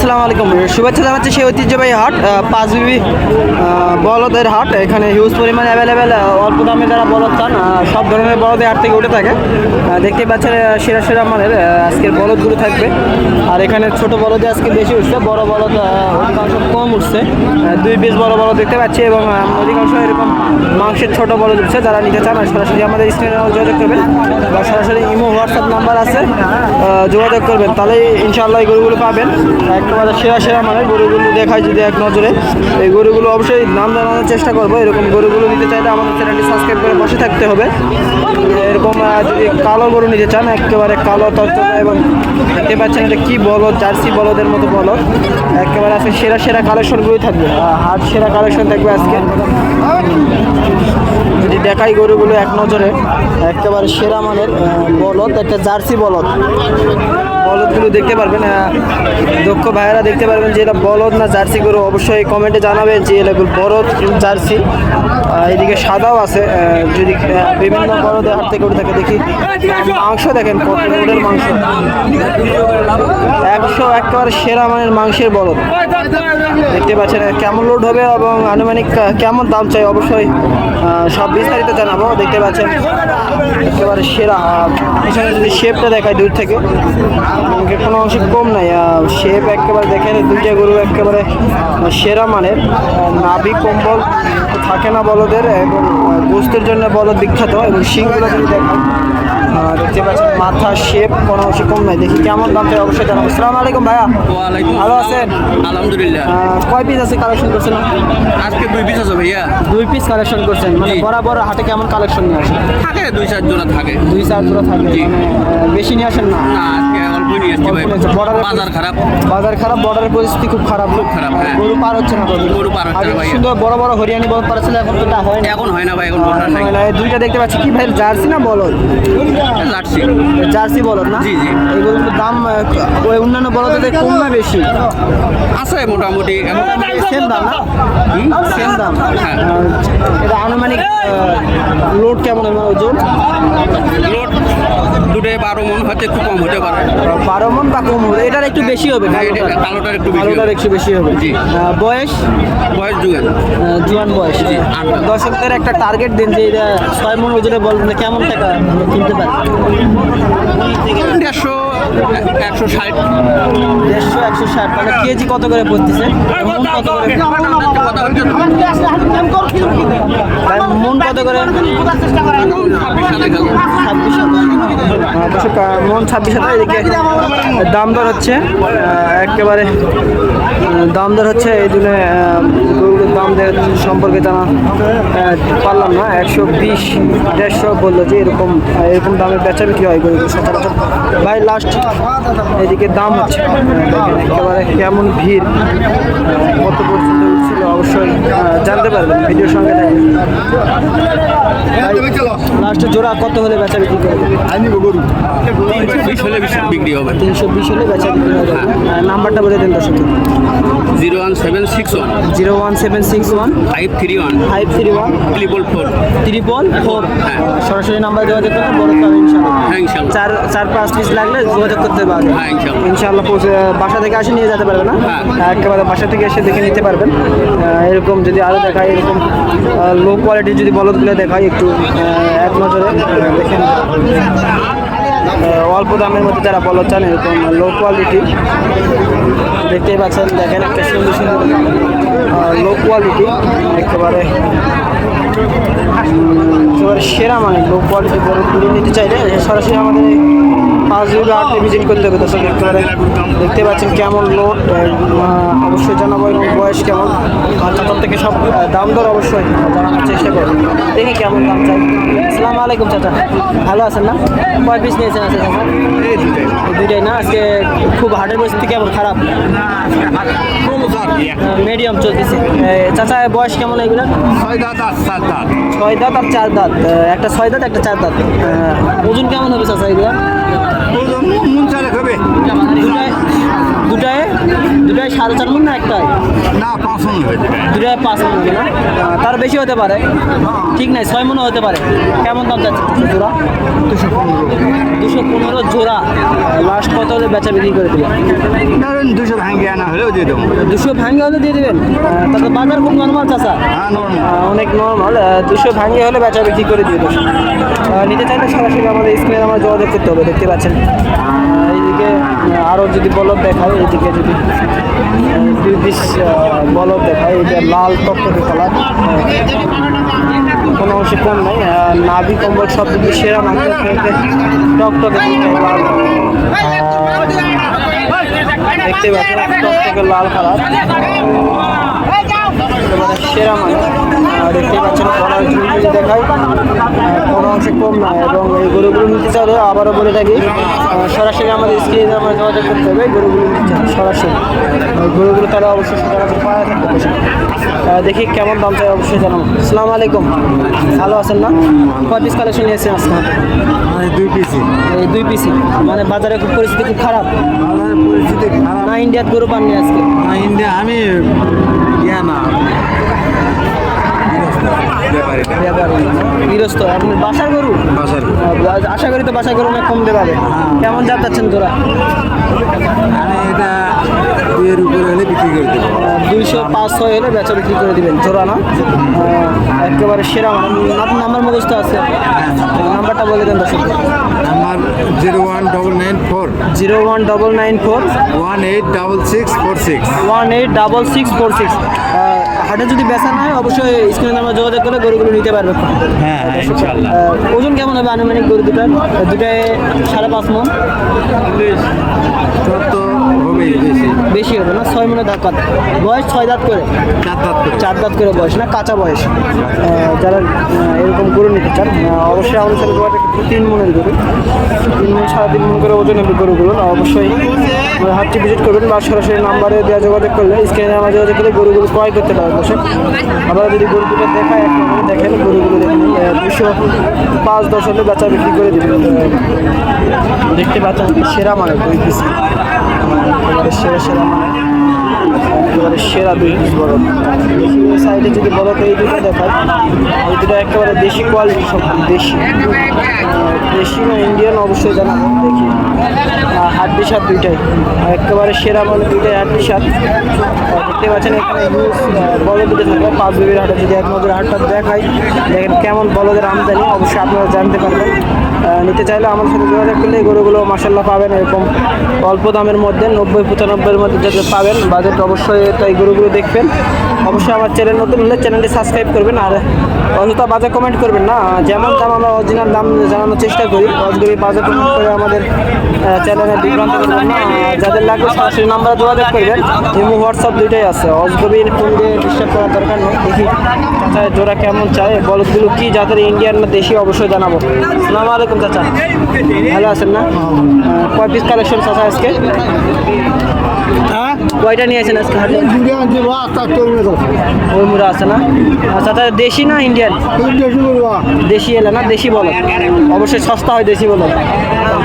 আসসালামু আলাইকুম, শুভেচ্ছা জানাচ্ছি সেই ঐতিহ্যবাহী হাট পাঁচবিবি বলদের হাট। এখানে হিউজ পরিমাণ অ্যাভেলেবেল অল্প দামে যারা বলদ চান সব ধরনের বলদের হাট থেকে উঠে থাকে। দেখতে পাচ্ছেন সেরা সেরা মানের আজকের বলদগুলো থাকবে। আর এখানে ছোট বলদে আজকে বেশি উঠছে, বড় বলদ অধিকাংশ কম উঠছে। দুই পিস বড় বলদ দেখতে পাচ্ছি এবং অধিকাংশ এরকম মাংসের ছোট বলদ উঠছে। যারা নিতে চান সরাসরি আমাদের স্ক্রিনে যোগাযোগ করবেন বা সরাসরি ইমো হোয়াটসঅ্যাপ নাম্বার আছে, যোগাযোগ করবেন, তাহলে ইনশাআল্লাহ এই গরুগুলো পাবেন। একেবারে সেরা সেরা মানের গরুগুলো দেখায় যদি এক নজরে। এই গরুগুলো অবশ্যই নাম জানানোর চেষ্টা করবো। এরকম গরুগুলো নিতে চাইলে আমাদের চ্যানেলটি সাবস্ক্রাইব করে বসে থাকতে হবে। এরকম যদি কালো গরু নিতে চান, একেবারে কালো তত্ত্ব এবং দেখতে পাচ্ছেন এটা কী বলদ, জার্সি বলদের মতো বলদ। একেবারে আজকে সেরা সেরা কালেকশনগুলোই থাকবে, হাট সেরা কালেকশন থাকবে আজকে। যদি দেখাই গরুগুলো এক নজরে, একেবারে সেরা মানের বলদ, একটা জার্সি বলদ। বলদগুলো দেখতে পারবেন, দক্ষ ভাইয়েরা দেখতে পারবেন যে এটা বলদ না জার্সি গরু। অবশ্যই কমেন্টে জানাবেন যে এটা বলদ জার্সি। এদিকে সাদাও আছে। যদি বিভিন্ন বলদের হাট থেকে উঠে থাকে, দেখি মাংস দেখেন কত লোডের মাংস, 100 একেবারে সেরা মানের মাংসের বলদ। দেখতে পাচ্ছেন কেমন লোড হবে এবং আনুমানিক কেমন দাম চাই, অবশ্যই সব বিস্তারিত জানাবো। দেখতে পাচ্ছেন একেবারে সেরা। এখানে যদি শেপটা দেখায় দূর থেকে, কোনো অংশ কম নাই, শেপ একেবারে দেখেন। দুইটা গরু একেবারে সেরা মানের, নাভি কম্বল থাকে না বলদের এবং গোস্তের জন্য বলদ বিখ্যাত। এবং শিংগুলো যদি দেখেন, দেখতে পাচ্ছেন মাথা শেপ কোনো অংশ কম নাই। দেখি কেমন দাম চাই অবশ্যই জানাবো। আসসালামু আলাইকুম ভাইয়া, ভালো আছেন? আলহামদুলিল্লাহ। কয় পিস আছে কালেকশন করছেন আজকে 2 পিস আছে ভাইয়া। 2 পিস কালেকশন করছেন, মানে বরাবর হাটে কেমন কালেকশন নিয়ে আসেন? থাকে 2-4 জোড়া থাকে। 2-4 জোড়া থাকে, মানে বেশি নিয়ে আসেন না? না, আজকে অল্প নিয়ে আসছি ভাই। বাজার খারাপ। বাজার খারাপ, বর্ডারের পরিস্থিতি খুব খারাপ। হ্যাঁ। গরু পার হচ্ছে না, গরু পার হচ্ছে না ভাই। শুধু বড় বড় হরিয়ানি বলদ পার ছিল, এখন তো তা হয় না। এখন হয় না ভাই, এখন বর্ডার নাই। এই দুইটা দেখতে পাচ্ছি, কি ভাই জার্সি না বলদ? লাটছি। জার্সি বলদ না? জি জি। এই গরুগুলোর দাম ওই অন্যান্য বলদের থেকে কম না বেশি? আছে মোটামুটি সেম দাম না? সেম দাম। হ্যাঁ। এটা আনুমানিক লোড কেমন হবে, ওজন? লোড দুটোই 12 মন, হয়তো একটু কম হতে পারে। 12 মন বা কম হবে, এটার একটু বেশি হবে। কালোটার একটু বেশি হবে। কালোটার একটু বেশি হবে। জি। বয়স জুয়ান। জুয়ান বয়স। দর্শকদের একটা টার্গেট দিন যে এটা 6 মন ওজনে বলবেন, কেমন টাকা কিনতে পারে? 150, 160। 150, 160। মানে কেজি কত করে পড়তেছে? মন কত করে? মন কত করে? 26,000। মন 26,000। এদিকে দাম দর হচ্ছে, একেবারে দাম দর হচ্ছে। এই জন্য গরুগুলোর দাম সম্পর্কে জানা পারলাম না। 120, 150 বললো যে এরকম এরকম দামে বেচা বিক্রি হয় গরুগুলো সচরাচর। ভাই লাস্ট এদিকে দাম হচ্ছে, একেবারে কেমন ভিড়, কত পর্যন্ত ছিল অবশ্যই জানতে পারবেন ভিডিওর সঙ্গে থাকে। লাস্টে জোড়া কত হলে বেচা বিক্রি করবে? 320 হলে বিক্রি হবে। 320 হলে বেচা বিক্রি হবে। নাম্বারটা বলে দেন দর্শক। 01761 01761 531 531 444 444। হ্যাঁ। সরাসরি নাম্বার যোগাযোগ করতে বড় পাবেন ইনশাআল্লাহ। হ্যাঁ ইনশাআল্লাহ। 4-5 পিস লাগলে যোগাযোগ করতে পারবেন। হ্যাঁ ইনশাআল্লাহ। ইনশাআল্লাহ বাসা থেকে আসে নিয়ে যেতে পারবেন না? হ্যাঁ। একেবারে বাসা থেকে এসে দেখে নিতে পারবেন। এরকম যদি আরও দেখায়, এরকম লো কোয়ালিটির যদি বলদগুলো দেখায় একটু এক নজরে দেখেন। অল্প দামের মধ্যে যারা বলদ চান, এরকম লো কোয়ালিটি দেখতেই পাচ্ছেন। দেখেন একটা সুন্দর সুন্দর লো কোয়ালিটি, একেবারে সেরা মানে লো কোয়ালিটি বলদগুলো নিতে চাইলে সরাসরি আমাদের পাঁচবিবি হাটে ভিজিট করতে হবে। দর্শক একেবারে দেখতে পাচ্ছেন কেমন লোড, অবশ্যই জানাবো এবং বয়স কেমন, চাচার থেকে সব দাম দর অবশ্যই জানানোর চেষ্টা করবো। দেখি কেমন দাম চাই। আসসালামু আলাইকুম চাচা, ভালো আছেন না? কয় পিস নিয়েছেন আছে চাচা? দুইটাই না? আজকে খুব হাটের পরিস্থিতি কেমন? খারাপ, মিডিয়াম চলতেছে। চাচা বয়স কেমন এগুলো? 6 দাঁত আর 4 দাঁত। 6 দাঁত আর 4 দাঁত। একটা 6 দাঁত, একটা 4 দাঁত। ওজন কেমন হবে চাচা এগুলো? দুটায় 4.5 মণ না একটাই? না 5 মন হয়ে যাবে। দুটায় 5 মন হবে না? তার বেশি হতে পারে, ঠিক নাই 6 মনও হতে পারে। কেমন দাম যাচ্ছে জোড়া? 215 জোড়া। লাস্ট কত হলে বেচা বিক্রি করে দেবেন? ধরেন 200 ভাঙিয়ে আনা হলেও দিয়ে দেবো। 200 ভাঙে হলে দিয়ে দেবেন? তাতে বাজার খুব নর্মাল চাচা? হ্যাঁ, নরমাল। অনেক নর্মাল। 200 ভাঙে হলে বেচা বিক্রি করে দিয়ে দেবেন। নিতে চাইলে সরাসরি আমাদের স্ক্রিনে আমার যোগাযোগ করতে হবে। দেখতে পাচ্ছেন এইদিকে আরও যদি বলদ দেখায়, এইদিকে যদি 2 পিস বলদ দেখায়, এটা লাল টকটকে কালার, কোনো অংশে কম নাই। নাভি কম্বল সব দিকে সেরা মাংস টকটকে লাল। দেখতে পাচ্ছেন টকটকে লাল কালার, সেরা মানে দেখতে পাচ্ছেন। গলার ঝুল যদি দেখায় কোনো অংশে কম নয়। এবং এই গরুগুলো নিতে চাইলে আবারও বলে থাকি সরাসরি আমাদের স্ক্রিনে আমরা যোগাযোগ করতে হবে। গরুগুলো নিতে চাই সরাসরি গরুগুলো তারা অবশ্যই সচরাচর পাওয়া থাকতে পারে। দেখি কেমন দাম চাই অবশ্যই জানাবো। আসসালামু আলাইকুম, ভালো আছেন না? কয় পিস কালেকশন নিয়েছেন আজকে? 2 পিসি। এই 2 পিসি। মানে বাজারে খুব পরিস্থিতি খুব খারাপ পরিস্থিতি খারাপ না? ইন্ডিয়ার গরু পাননি আজকে? না, ইন্ডিয়া আমি ইয়া না গৃহস্থ আপনি বাসার গরু? বাসার আশা করি তো বাসার গরু অনেক কম দেবে। কেমন দাম চাচ্ছেন জোড়া? আমি এটা 2 এর উপরে হলে বিক্রি করে দেবো। 200-500 হলে বেচা বিক্রি করে দিবেন জোড়া না? একেবারে সেরা মানে। আপনার নাম্বার মুখস্থ আছে? নাম্বারটা বলে দেন দর্শক। আমার 01994 01994 186646। 186646। হাটে যদি বেচা না হয় অবশ্যই স্ক্রিনে আমরা যোগাযোগ করে গরুগুলো নিতে পারবে। হ্যাঁ, ইনশাআল্লাহ। ওজন কেমন হবে আনুমানিক গরু দুটায়? 5.5 মন তো হবেই বেশি। বেশি হবে না? 6 মনে ধাক্কা। বয়স 6 দাঁত করে? 4 দাঁত করে। 4 দাঁত করে বয়স না, কাঁচা বয়স। যারা এরকম গরু নিতে চান অবশ্যই আমাদের সাথে যোগাযোগ করতে। 3 মনের গরু, 3 মন 3.5 মন করে ওজন হবে গরুগুলো। অবশ্যই হাটটি ভিজিট করবেন বা সরাসরি নাম্বারে দেওয়া যোগাযোগ করলে স্ক্রিনে আমার যোগাযোগ করলে গরুগুলো ক্রয় করতে পারবেন দর্শক। আবার যদি গরু দুটো দেখায় এক নজরে দেখেন গরুগুলো দেখেন 205-10 হলে বেচা বিক্রি করে দেবেন। দেখতে পাচ্ছেন সেরা মানে 2 পিস, একেবারে সেরা মানে, একেবারে সেরা 2 পিস বড়। সাইডে যদি বলো তো এই দুটো দেখায়, এই দুটো একেবারে দেশি কোয়ালিটি, সব দেশি। দেশি না ইন্ডিয়ান অবশ্যই জানাবো। দেখি হাড্ডি সাত দুইটাই একেবারে সেরা মানে, দুইটাই হাড্ডি সাত। দেখতে পাচ্ছেন এখানে হিউজ বলদ দুটো থাকে। 5 বিবির হাটে যদি এক নজরে হাটটা দেখাই, দেখেন কেমন বলদের আমদানি অবশ্যই আপনারা জানতে পারবেন। নিতে চাইলে আমার সাথে যোগাযোগ করলে এই গরুগুলো মাসাল্লাহ পাবেন এরকম অল্প দামের মধ্যে, 90-95-এর মধ্যে যাতে পাবেন। বাজেট অবশ্যই তো এই গরুগুলো দেখবেন। অবশ্যই আমার চ্যানেল নতুন হলে চ্যানেলটি সাবস্ক্রাইব করবেন। আর অযথা বাজে কমেন্ট করবেন না, যেমন দাম আমরা অরিজিনাল দাম জানানোর চেষ্টা করি। অজগবি বাজে কমেন্ট করে আমাদের চ্যানেলে বিভ্রান্ত করবেন না। যাদের লাগবে সরাসরি নাম্বারে যোগাযোগ করবেন। ইমো হোয়াটসঅ্যাপ দুইটাই আছে। অজগবির ফোন দিয়ে ডিস্টার্ব করার দরকার নেই। দেখি চাচা জোড়া কেমন চায়, বলদগুলো কি যাদের ইন্ডিয়ান না দেশি অবশ্যই জানাবো। আসসালামু আলাইকুম চাচা, ভালো আছেন না? কয় পিস কালেকশন চাচা আজকে? কয়টা নিয়েছেন আজকে হাটে? ওই মুড়া আছে না চাচা? দেশি না ইন্ডিয়ান? দেশি এলে না, দেশি বলো অবশ্যই সস্তা হয় দেশি বলো।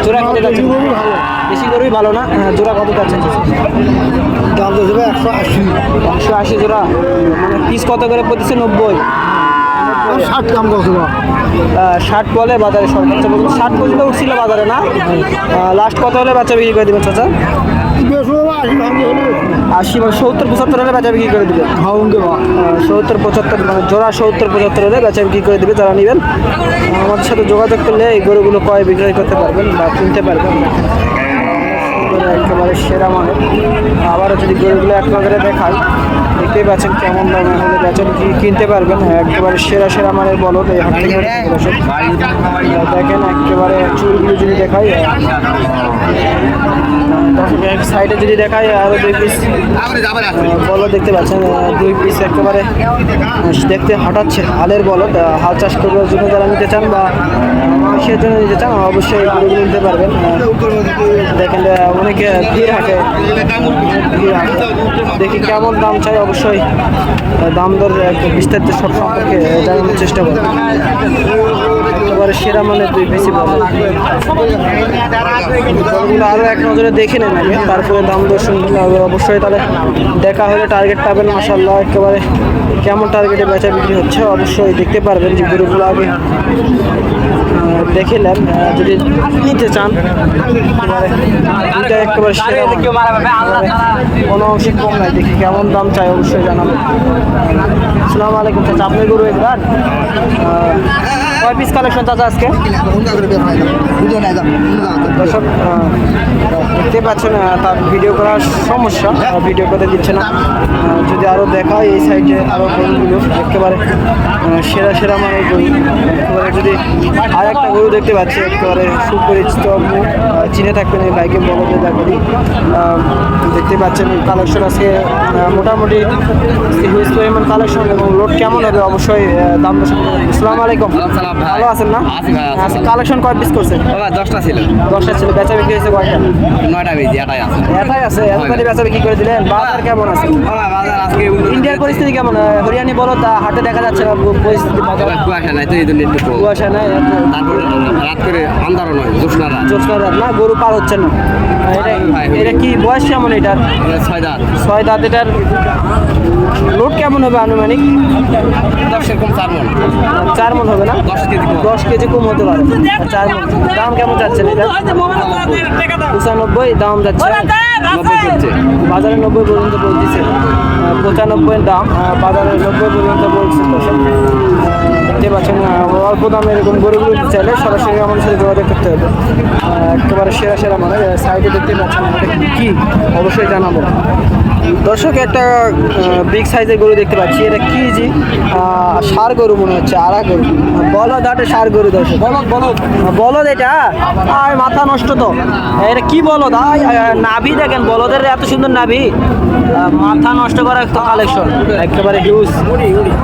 জোড়া কত যাচ্ছে? দেশি গরুই ভালো না? জোড়া কত যাচ্ছে? দাম তো 180। 180 জোড়া মানে পিস কত করে পড়তেছে? 90। 60 দাম করছিল। 60 বলে বাজারে, সর্বোচ্চ 60 পর্যন্ত উঠছিল বাজারে না? লাস্ট কত হলে বাচ্চা বিক্রি করে দেবেন চাচা? 80 বা 70-75 হলে বেচা বিক্রি করে দেবে। 70-75 মানে জোড়া 70-75 হলে বেচা বিক্রি করে দেবে যারা নেবেন। আমাদের সাথে যোগাযোগ করলে এই গরুগুলো ক্রয় বিক্রয় করতে পারবেন বা কিনতে পারবেন। একেবারে সেরা মানে। আবারও যদি গরুগুলো এক নজরে দেখায়, দেখতেই পাচ্ছেন কেমন দামে হলে বেচা বিক্রি কিনতে পারবেন। একেবারে সেরা মানের বলদ এই হাট থেকে দেখেন। একেবারে চুলগুলো যদি দেখাই, এক সাইডে যদি দেখাই আরও 2 পিস বলদ দেখতে পাচ্ছেন। 2 পিস একেবারে দেখতে হঠাৎছে হালের বলদ। হাল চাষ করার জন্য যারা নিতে চান বা মাংসের জন্য নিতে চান অবশ্যই গরুগুলো নিতে পারবেন। দেখেন অনেকে ভিড় হাঁটে। দেখি কেমন দাম চাই, অবশ্যই দাম দর বিস্তারিত সব সম্পর্কে জানানোর চেষ্টা করবেন। একেবারে সেরা মানের দুই পিসি বলদ। গরুগুলো আরও এক নজরে দেখে নেন আগে, তারপরে দাম দর্শন অবশ্যই তাহলে দেখা হলে টার্গেট পাবেন। মাশাআল্লাহ একেবারে কেমন টার্গেটে বেচা বিক্রি হচ্ছে অবশ্যই দেখতে পারবেন। যে গরুগুলো আগে দেখে নেন যদি নিতে চান। দুইটা একেবারে সেরা কোনো অংশে কম নাই, দেখি কেমন দাম চাই অবশ্যই জানাবেন। আসসালামু আলাইকুম চাচা, আপনার গরু এগুলার কয় পিস কালেকশন চাচা আজকে? দর্শক দেখতে পাচ্ছেন তার ভিডিও করার সমস্যা, ভিডিও করতে দিচ্ছে না। যদি আরও দেখা হয় এই সাইডে আরও গরুগুলো একেবারে সেরা সেরা মানের গরু। একেবারে যদি আর একটা গরু দেখতে পাচ্ছি একেবারে সুপরিচিত, চিনে থাকবেন এই বাইকে বলতে দেখি। দেখতে পাচ্ছেন কালেকশন আজকে মোটামুটি হিউজ পরিমাণ কালেকশন এবং লোড কেমন হবে অবশ্যই দাম দর্শন। আসসালামু আলাইকুম, ভালো আছেন না? আজকে কালেকশন কয় পিস করছেন? 10টা ছিল। 10টা ছিল, বেচা বিক্রি হয়েছে কয়টা? 9টা বেজি, এটাই আছে। এটাই আছে, এতখানি বেচা বিক্রি করে দিলেন। বাজার কেমন আছে? বাজার আজকে ইন্ডিয়ার পরিস্থিতি কেমন? হরিয়ানি বলদ হাটে দেখা যাচ্ছে না পরিস্থিতি, বাজার কুয়াশা নাই তো, এই জন্য একটু কুয়াশা নাই। তারপর রাত করে আন্ধারও নয়, জ্যোৎস্না রাত। জ্যোৎস্না রাত না, গরু পার হচ্ছে না। এটা কি বয়স কেমন এটার? 6 দাঁত। 6 দাঁত। এটার লোড কেমন হবে আনুমানিক? 10 এরকম 4 মণ। 4 মণ হবে না? 10 কেজি কম। 10 কেজি কম হতে পারে। 4 মণ। দাম কেমন যাচ্ছে এটা? 95 দাম যাচ্ছে। 90 চলছে। বাজারে 90 পর্যন্ত বলতেছে। 95 দাম, বাজারে 90 পর্যন্ত বলছে। দেখতে পাচ্ছেন অল্প দামে এরকম গরুগুলো চাইলে সরাসরি আমাদের সাথে যোগাযোগ করতে হবে। একেবারে সেরা সেরা মানে সাইডে দেখতে পাচ্ছেন কি অবশ্যই জানাবো। দর্শক একটা বিগ সাইজের গরু দেখতে পাচ্ছি, এটা কি জি ষাঁড় গরু মনে হচ্ছে, আড়া গরু, বলদ হাটে ষাঁড় গরু। দর্শক বলদ এটা, আর মাথা নষ্ট তো। এটা কি বলদ? নাভি দেখেন, বলদের এত সুন্দর নাভি, মাথা নষ্ট করা একটা কালেকশন, একেবারে হিউজ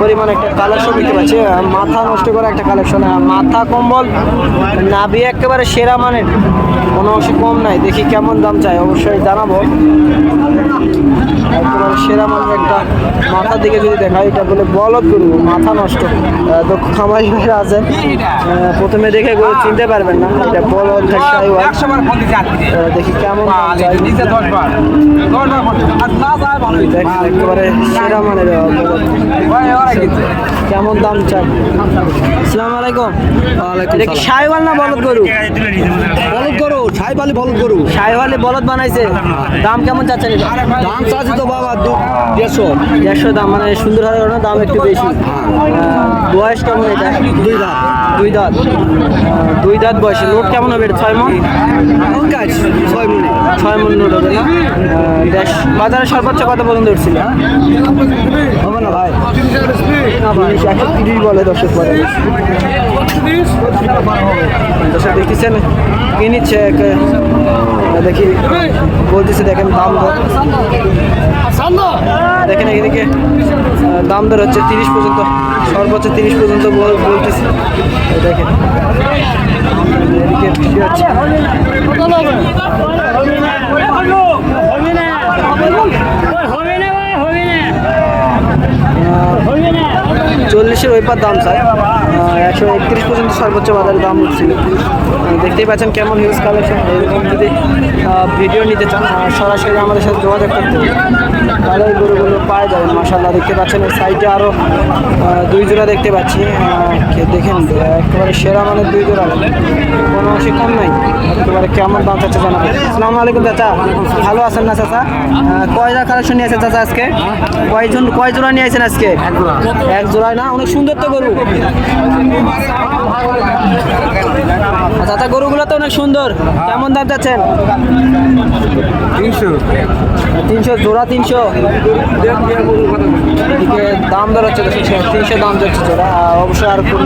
পরিমাণ একটা কালেকশন দেখতে পাচ্ছি। মাথা নষ্ট করা একটা কালেকশন, মাথা কম্বল, নাভি একেবারে সেরা মানের, কোনো অংশে কম নাই। দেখি কেমন দাম চাই অবশ্যই জানাবো। একেবারে সেরা মানের একটা মাথার দিকে যদি দেখা, এটা বলে বলদ গরু, মাথা নষ্ট। দক্ষ খামারি ভাইরা আছে, প্রথমে দেখে গরু চিনতে পারবেন না এটা বলদ। দেখি কেমন দাম চাই। একেবারে সেরা মানের কেমন দাম চাই। আসসালামু আলাইকুম। এটা কি শাহিওয়াল না বলদ গরু? বলদ গরু, সাইবালি বলদ গরু। শাহিওয়ালি বলদ বানাইছে, দাম কেমন চাচ্ছেন? দাম চাচ্ছি তো বাবা 150 দাম, মানে সুন্দর হওয়ার কারণে দাম একটু বেশি। বয়স কেমন এটা? 2 দাঁত। 2 দাঁত। 2 দাঁত বয়সে। লোড কেমন হবে এটা? 6 মণ। 6 মণে। 6 মণ লোড হবে না? বাজারে সর্বোচ্চ কত পর্যন্ত উঠছিল? হবে না ভাই, 130 বলে দর্শক পরে। দর্শক দেখতেছেন কি নিচ্ছে, দেখি বলতেছে, দেখেন দাম দর দেখেন। এদিকে দাম দর হচ্ছে 30 পর্যন্ত, সর্বোচ্চ 30 পর্যন্ত বলতেছে। দেখেন এদিকে বিক্রি হচ্ছে। 40-এর ওই পার দাম চাই, 131 পর্যন্ত সর্বোচ্চ বাজারে দাম উঠছিল। দেখতেই পাচ্ছেন কেমন হিউজ কালেকশন। এরকম যদি ভিডিও নিতে চান সরাসরি আমাদের সাথে যোগাযোগ করতে হবে, তাহলে ওই গরুগুলো পাওয়া যাবে। মাশাআল্লাহ দেখতে পাচ্ছেন এই সাইডে আরও 2 জোড়া দেখতে পাচ্ছি। দেখেন একেবারে সেরা মানের 2 জোড়া, কোনো অংশে কম নাই। একেবারে কেমন দাম চাচ্ছে জানাবেন। আসসালামু আলাইকুম চাচা, ভালো আছেন না চাচা? কয় জোড়া কালেকশন নিয়েছেন চাচা আজকে? কয় জোড়া নিয়েছেন আজকে? 1 জোড়ায় না? অনেক সুন্দর তো গরু। চাচা গরুগুলো তো অনেক সুন্দর, কেমন দাম চাচ্ছেন? 300 জোড়া। 300 এদিকে দাম দর হচ্ছে 300 দাম যাচ্ছে জোড়া। অবশ্যই আর কোন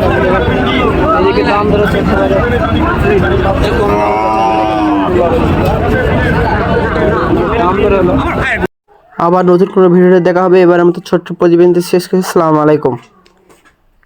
এদিকে দাম দর হচ্ছে একেবারে সবচেয়ে কম দাম দর হলো। আবার নতুন কোনো ভিডিওতে দেখা হবে। এবার আমাদের ছোট্ট প্রতিবেদন শেষ করছি। আসসালামু আলাইকুম।